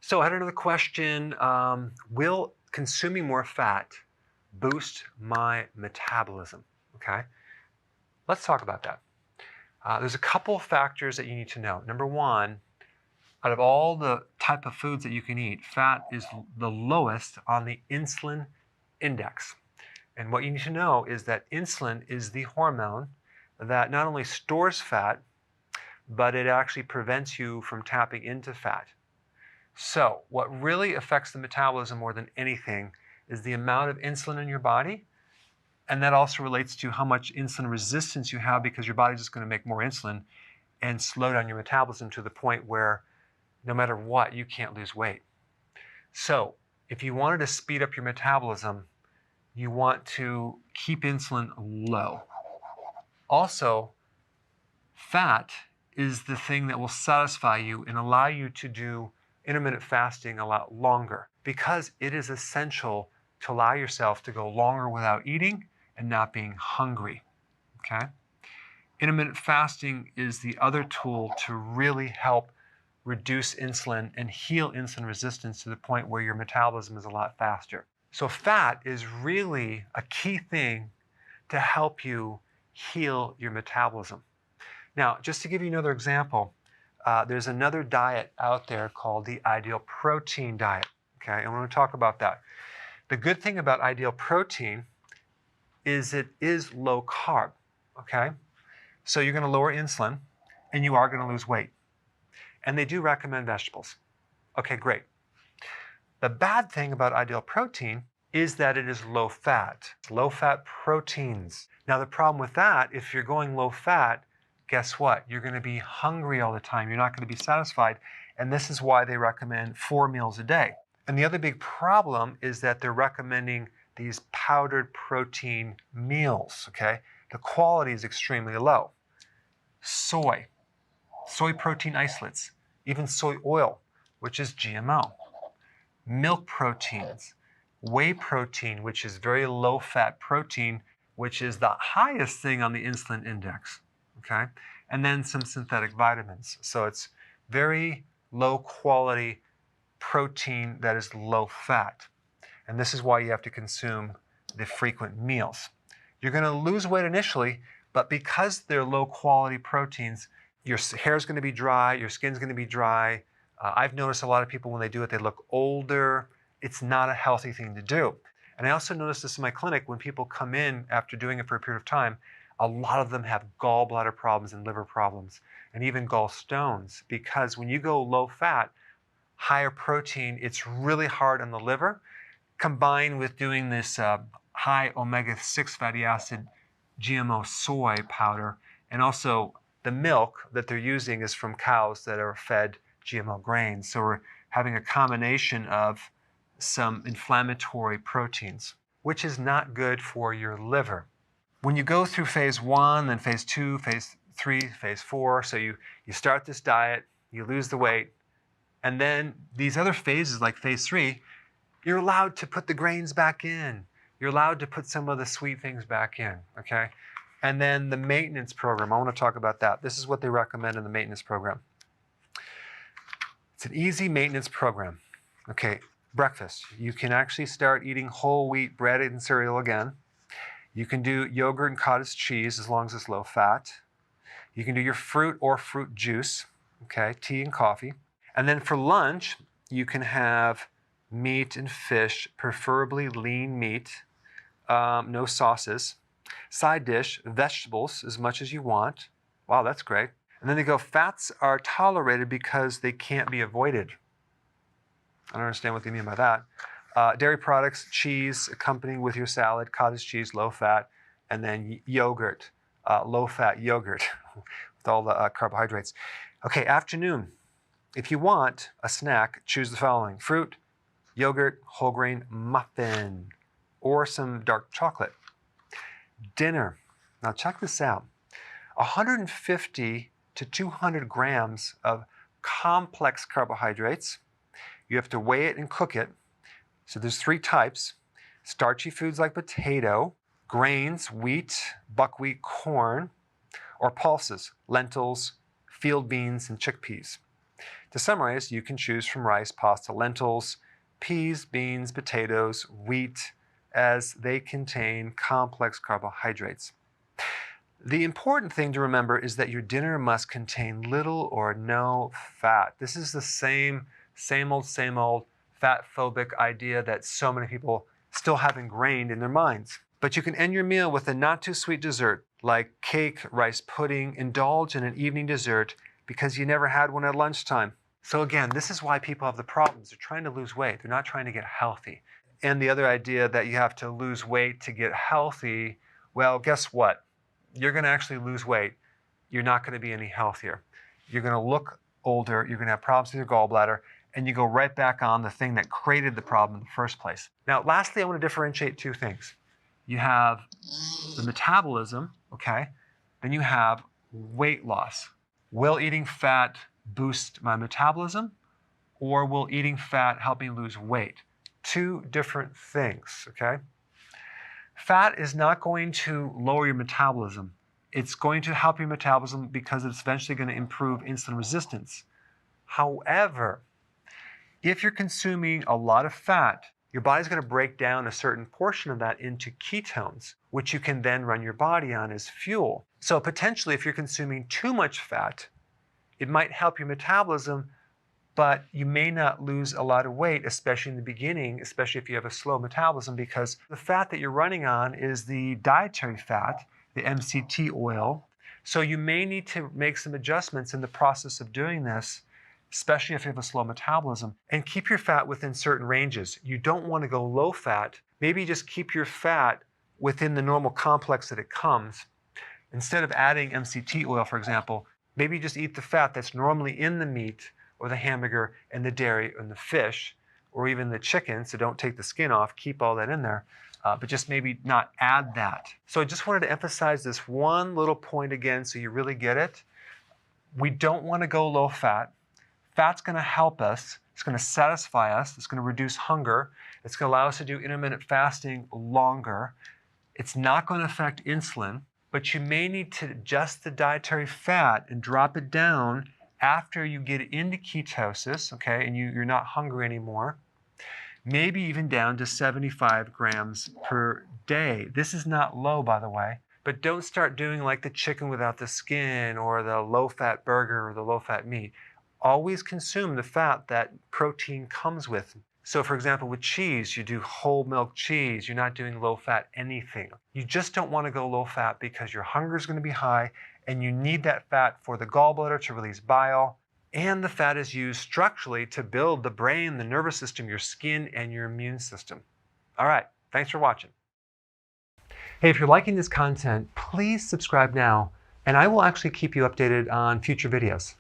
So I had another question. Will consuming more fat boost my metabolism? Okay, let's talk about that. There's a couple of factors that you need to know. Number one, out of all the type of foods that you can eat, fat is the lowest on the insulin index. And what you need to know is that insulin is the hormone that not only stores fat, but it actually prevents you from tapping into fat. So what really affects the metabolism more than anything is the amount of insulin in your body. And that also relates to how much insulin resistance you have, because your body's just going to make more insulin and slow down your metabolism to the point where no matter what, you can't lose weight. So if you wanted to speed up your metabolism, you want to keep insulin low. Also, fat is the thing that will satisfy you and allow you to do intermittent fasting a lot longer, because it is essential to allow yourself to go longer without eating and not being hungry, okay? Intermittent fasting is the other tool to really help reduce insulin and heal insulin resistance to the point where your metabolism is a lot faster. So fat is really a key thing to help you heal your metabolism. Now, just to give you another example, there's another diet out there called the ideal protein diet, okay? And we're going to talk about that. The good thing about ideal protein is it is low carb, okay? So you're going to lower insulin and you are going to lose weight. And they do recommend vegetables. Okay, great. The bad thing about ideal protein is that it is low fat proteins. Now the problem with that, if you're going low fat, guess what? You're going to be hungry all the time. You're not going to be satisfied. And this is why they recommend 4 meals a day. And the other big problem is that they're recommending these powdered protein meals, okay? The quality is extremely low. Soy protein isolates, even soy oil, which is GMO. Milk proteins, whey protein, which is very low fat protein, which is the highest thing on the insulin index, okay? And then some synthetic vitamins. So it's very low quality protein that is low fat. And this is why you have to consume the frequent meals. You're going to lose weight initially, but because they're low quality proteins, your hair is going to be dry, your skin's going to be dry. I've noticed a lot of people, when they do it, they look older. It's not a healthy thing to do. And I also noticed this in my clinic. When people come in after doing it for a period of time, a lot of them have gallbladder problems and liver problems, and even gallstones, because when you go low fat, higher protein, it's really hard on the liver, combined with doing this high omega-6 fatty acid GMO soy powder, and also the milk that they're using is from cows that are fed GMO grains. So we're having a combination of some inflammatory proteins, which is not good for your liver. When you go through phase 1, then phase 2, phase 3, phase 4, so you start this diet, you lose the weight, and then these other phases like phase 3, you're allowed to put the grains back in. You're allowed to put some of the sweet things back in, okay? And then the maintenance program, I want to talk about that. This is what they recommend in the maintenance program. It's an easy maintenance program. Okay, breakfast. You can actually start eating whole wheat bread and cereal again. You can do yogurt and cottage cheese as long as it's low fat. You can do your fruit or fruit juice, okay, tea and coffee. And then for lunch, you can have meat and fish, preferably lean meat, no sauces. Side dish, vegetables as much as you want. Wow, that's great. And then they go, fats are tolerated because they can't be avoided. I don't understand what they mean by that. Dairy products, cheese accompanying with your salad, cottage cheese, low fat, and then yogurt, low fat yogurt with all the carbohydrates. Okay, afternoon. If you want a snack, choose the following: fruit, yogurt, whole grain muffin, or some dark chocolate. Dinner. Now check this out. 150 to 200 grams of complex carbohydrates. You have to weigh it and cook it. So there's 3 types: starchy foods like potato, grains, wheat, buckwheat, corn, or pulses, lentils, field beans, and chickpeas. To summarize, you can choose from rice, pasta, lentils, peas, beans, potatoes, wheat, as they contain complex carbohydrates. The important thing to remember is that your dinner must contain little or no fat. This is the same old fat-phobic idea that so many people still have ingrained in their minds. But you can end your meal with a not-too-sweet dessert like cake, rice pudding, indulge in an evening dessert because you never had one at lunchtime. So again, this is why people have the problems. They're trying to lose weight. They're not trying to get healthy. And the other idea that you have to lose weight to get healthy, well, guess what? You're going to actually lose weight. You're not going to be any healthier. You're going to look older. You're going to have problems with your gallbladder. And you go right back on the thing that created the problem in the first place. Now, lastly, I want to differentiate two things. You have the metabolism, okay? Then you have weight loss. Will eating fat boost my metabolism? Or will eating fat help me lose weight? Two different things, okay? Fat is not going to lower your metabolism. It's going to help your metabolism because it's eventually going to improve insulin resistance. However, if you're consuming a lot of fat, your body's going to break down a certain portion of that into ketones, which you can then run your body on as fuel. So potentially, if you're consuming too much fat, it might help your metabolism, but you may not lose a lot of weight, especially in the beginning, especially if you have a slow metabolism, because the fat that you're running on is the dietary fat, the MCT oil. So you may need to make some adjustments in the process of doing this, especially if you have a slow metabolism, and keep your fat within certain ranges. You don't want to go low fat. Maybe just keep your fat within the normal complex that it comes. Instead of adding MCT oil, for example, maybe just eat the fat that's normally in the meat or the hamburger and the dairy and the fish, or even the chicken, so don't take the skin off, keep all that in there, but just maybe not add that. So I just wanted to emphasize this one little point again so you really get it. We don't want to go low fat. Fat's going to help us. It's going to satisfy us. It's going to reduce hunger. It's going to allow us to do intermittent fasting longer. It's not going to affect insulin, but you may need to adjust the dietary fat and drop it down after you get into ketosis, okay, and you're not hungry anymore, maybe even down to 75 grams per day. This is not low, by the way, but don't start doing like the chicken without the skin or the low-fat burger or the low-fat meat. Always consume the fat that protein comes with. So for example, with cheese, you do whole milk cheese. You're not doing low-fat anything. You just don't want to go low-fat because your hunger is going to be high and you need that fat for the gallbladder to release bile. And the fat is used structurally to build the brain, the nervous system, your skin, and your immune system. All right, thanks for watching. Hey, if you're liking this content, please subscribe now, and I will actually keep you updated on future videos.